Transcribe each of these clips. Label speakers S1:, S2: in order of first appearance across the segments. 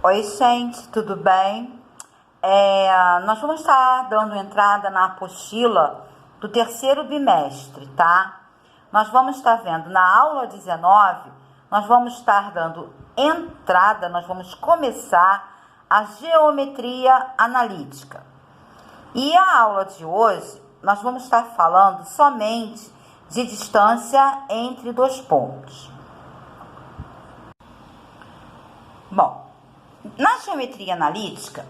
S1: Oi, gente, tudo bem? Nós vamos estar dando entrada na apostila do terceiro bimestre, tá? Nós vamos estar vendo na aula 19, nós vamos estar dando entrada, nós vamos começar a geometria analítica. E a aula de hoje, nós vamos estar falando somente de distância entre dois pontos. Bom, na geometria analítica,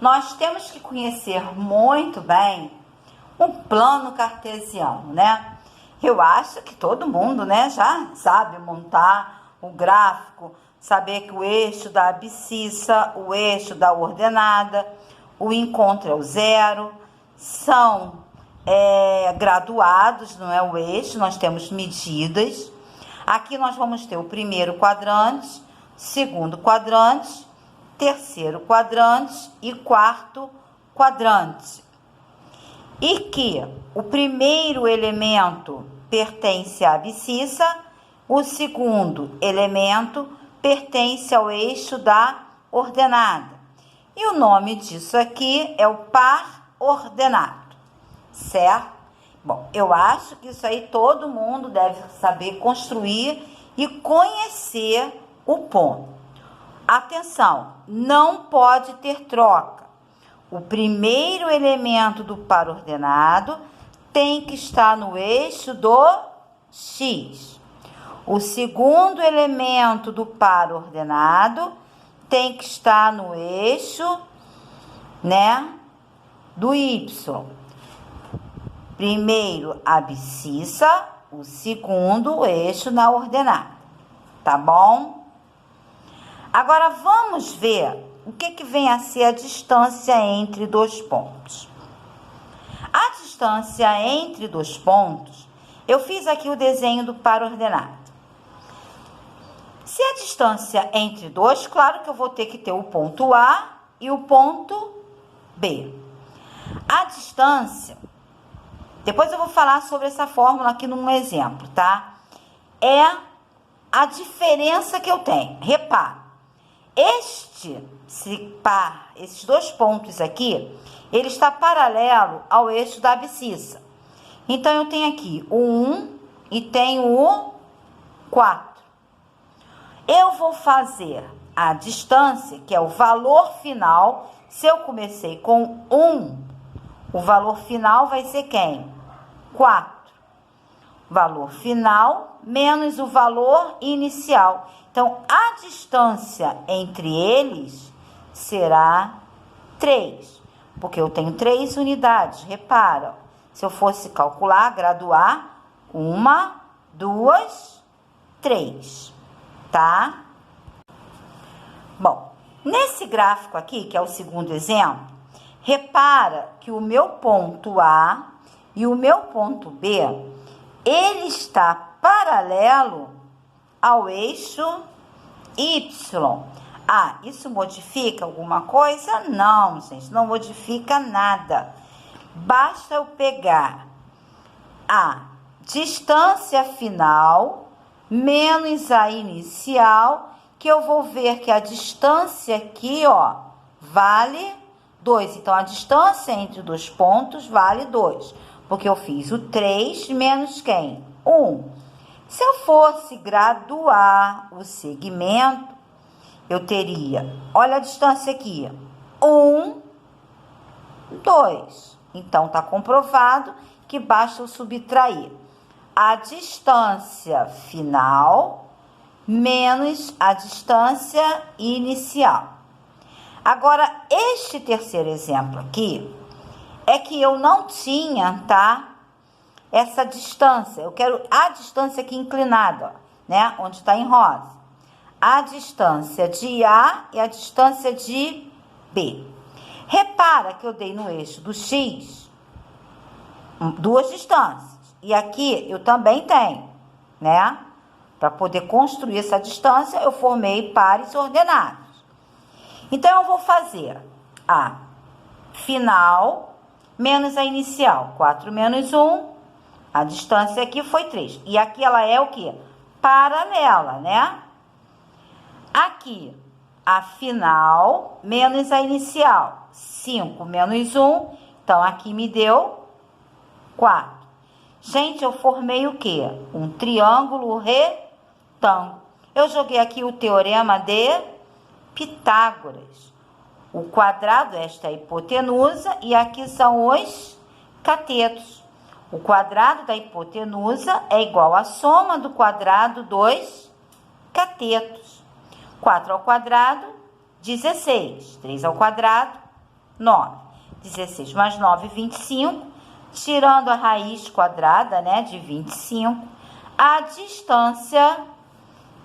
S1: nós temos que conhecer muito bem um plano cartesiano, né? Eu acho que todo mundo, né, já sabe montar o gráfico, saber que o eixo da abscissa, o eixo da ordenada, o encontro é o zero, são graduados, não é o eixo, nós temos medidas. Aqui nós vamos ter o primeiro quadrante, segundo quadrante, terceiro quadrante e quarto quadrante. E que o primeiro elemento pertence à abscissa, o segundo elemento pertence ao eixo da ordenada. E o nome disso aqui é o par ordenado, certo? Bom, eu acho que isso aí todo mundo deve saber construir e conhecer o ponto. Atenção, não pode ter troca. O primeiro elemento do par ordenado tem que estar no eixo do X. O segundo elemento do par ordenado tem que estar no eixo, né, do Y. Primeiro a abscissa, o segundo o eixo na ordenada, tá bom? Agora, vamos ver o que vem a ser a distância entre dois pontos. A distância entre dois pontos, eu fiz aqui o desenho do par ordenado. Se a distância entre dois, claro que eu vou ter que ter o ponto A e o ponto B. A distância, depois eu vou falar sobre essa fórmula aqui num exemplo, tá? É a diferença que eu tenho. Repara. Esses dois pontos aqui, ele está paralelo ao eixo da abscissa. Então, eu tenho aqui o 1 e tenho o 4. Eu vou fazer a distância, que é o valor final. Se eu comecei com 1, o valor final vai ser quem? 4. Valor final menos o valor inicial. Então, a distância entre eles será 3, porque eu tenho 3 unidades. Repara, se eu fosse calcular, graduar, 1, 2, 3, tá? Bom, nesse gráfico aqui, que é o segundo exemplo, repara que o meu ponto A e o meu ponto B, ele está paralelo ao eixo Y. Ah, isso modifica alguma coisa? Não, gente, não modifica nada. Basta eu pegar a distância final menos a inicial, que eu vou ver que a distância aqui, ó, vale 2. Então, a distância entre dois pontos vale 2, porque eu fiz o 3 menos quem? 1. Se eu fosse graduar o segmento, eu teria, olha a distância aqui, 1, 2. Então, está comprovado que basta eu subtrair a distância final menos a distância inicial. Agora, este terceiro exemplo aqui é que eu não tinha, tá? Essa distância, eu quero a distância aqui inclinada, ó, né? Onde está em rosa. A distância de A e a distância de B. Repara que eu dei no eixo do X duas distâncias. E aqui eu também tenho, né? Para poder construir essa distância, eu formei pares ordenados. Então, eu vou fazer a final menos a inicial. 4 menos 1. A distância aqui foi 3. E aqui ela é o quê? Paralela, né? Aqui a final menos a inicial. 5 menos 1, então aqui me deu 4. Gente, eu formei o quê? Um triângulo retângulo. Eu joguei aqui o teorema de Pitágoras. O quadrado, esta é a hipotenusa, e aqui são os catetos. O quadrado da hipotenusa é igual à soma do quadrado dos catetos. 4 ao quadrado, 16. 3 ao quadrado, 9. 16 mais 9, 25. Tirando a raiz quadrada, né, de 25. A distância,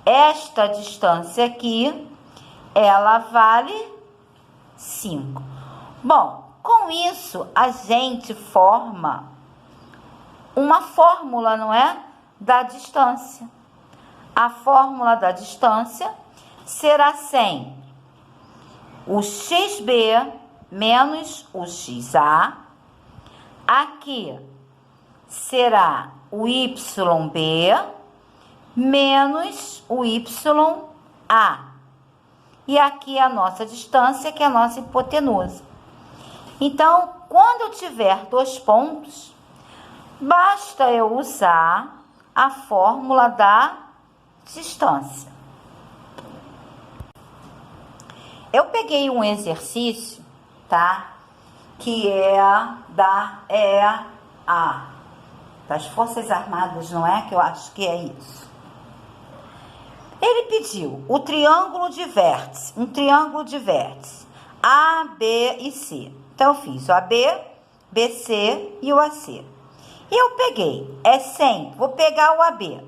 S1: esta distância aqui, ela vale 5. Bom, com isso, a gente forma uma fórmula, não é? Da distância. A fórmula da distância será sempre o xb menos o xa. Aqui será o yb menos o ya. E aqui a nossa distância, que é a nossa hipotenusa. Então, quando eu tiver 2 pontos, basta eu usar a fórmula da distância. Eu peguei um exercício, tá? Que é da EA, das Forças Armadas, não é? Que eu acho que é isso. Ele pediu o triângulo de vértice, um triângulo de vértice, A, B e C. Então, eu fiz o AB, BC e o AC. E eu peguei, vou pegar o AB.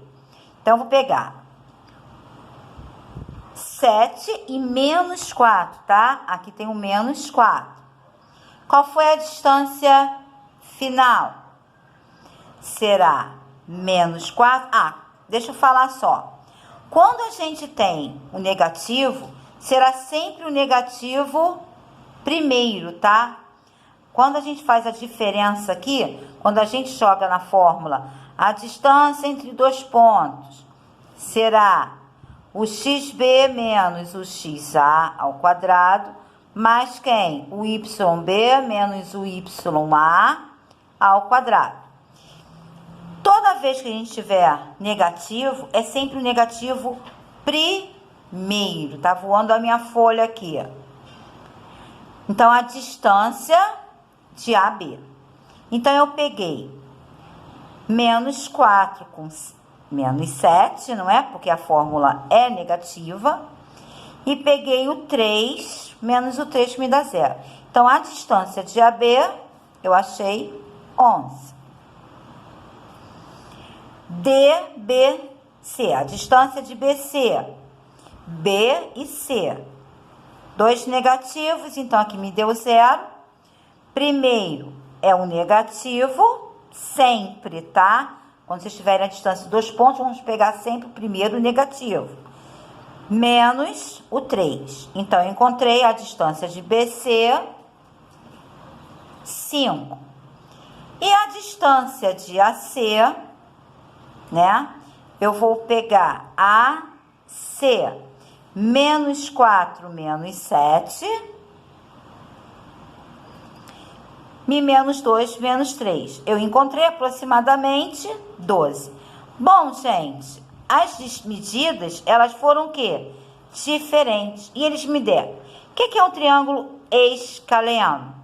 S1: Então, vou pegar 7 e menos 4, tá? Aqui tem o menos 4. Qual foi a distância final? Será menos 4. Deixa eu falar só. Quando a gente tem o negativo, será sempre o negativo primeiro, tá? Quando a gente faz a diferença aqui, quando a gente joga na fórmula a distância entre 2 pontos, será o xb menos o xa ao quadrado, mais quem? O yb menos o ya ao quadrado. Toda vez que a gente tiver negativo, é sempre o negativo primeiro. Tá voando a minha folha aqui. Então, a distância de AB. Então, eu peguei menos 4 com menos 7, não é? Porque a fórmula é negativa. E peguei o 3, menos o 3 que me dá 0. Então, a distância de AB, eu achei 11. DBC, a distância de BC, B e C. 2 negativos, então aqui me deu 0. Primeiro é o negativo, sempre, tá? Quando vocês tiverem a distância de 2 pontos, vamos pegar sempre o primeiro negativo. Menos o 3. Então, eu encontrei a distância de BC, 5. E a distância de AC, né? Eu vou pegar AC, menos 4 menos 7, e menos 2 menos 3. Eu encontrei aproximadamente 12. Bom, gente, as medidas, elas foram o quê? Diferentes. E eles me deram. O que é um triângulo escaleno?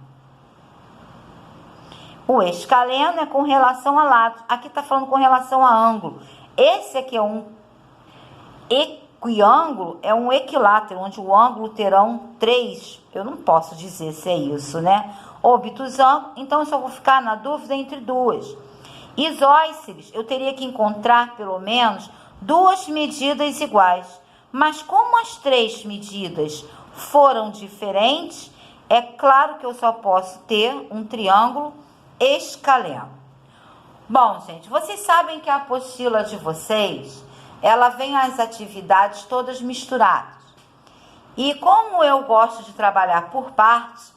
S1: O escaleno é com relação a lado. Aqui está falando com relação a ângulo. Esse aqui é um equiângulo, é um equilátero, onde o ângulo terão 3. Eu não posso dizer se é isso, né? Obtusângulo, então eu só vou ficar na dúvida entre 2. Isósceles, eu teria que encontrar pelo menos 2 medidas iguais. Mas como as 3 medidas foram diferentes, é claro que eu só posso ter um triângulo escaleno. Bom, gente, vocês sabem que a apostila de vocês, ela vem as atividades todas misturadas. E como eu gosto de trabalhar por partes,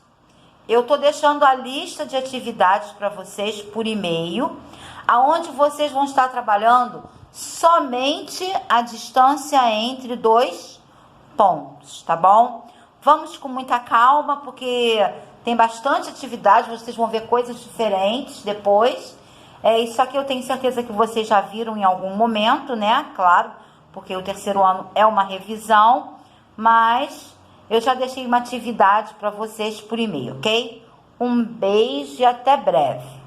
S1: eu estou deixando a lista de atividades para vocês por e-mail, aonde vocês vão estar trabalhando somente a distância entre 2 pontos, tá bom? Vamos com muita calma, porque tem bastante atividade, vocês vão ver coisas diferentes depois. Isso aqui eu tenho certeza que vocês já viram em algum momento, né? Claro, porque o terceiro ano é uma revisão, mas eu já deixei uma atividade para vocês por e-mail, ok? Um beijo e até breve.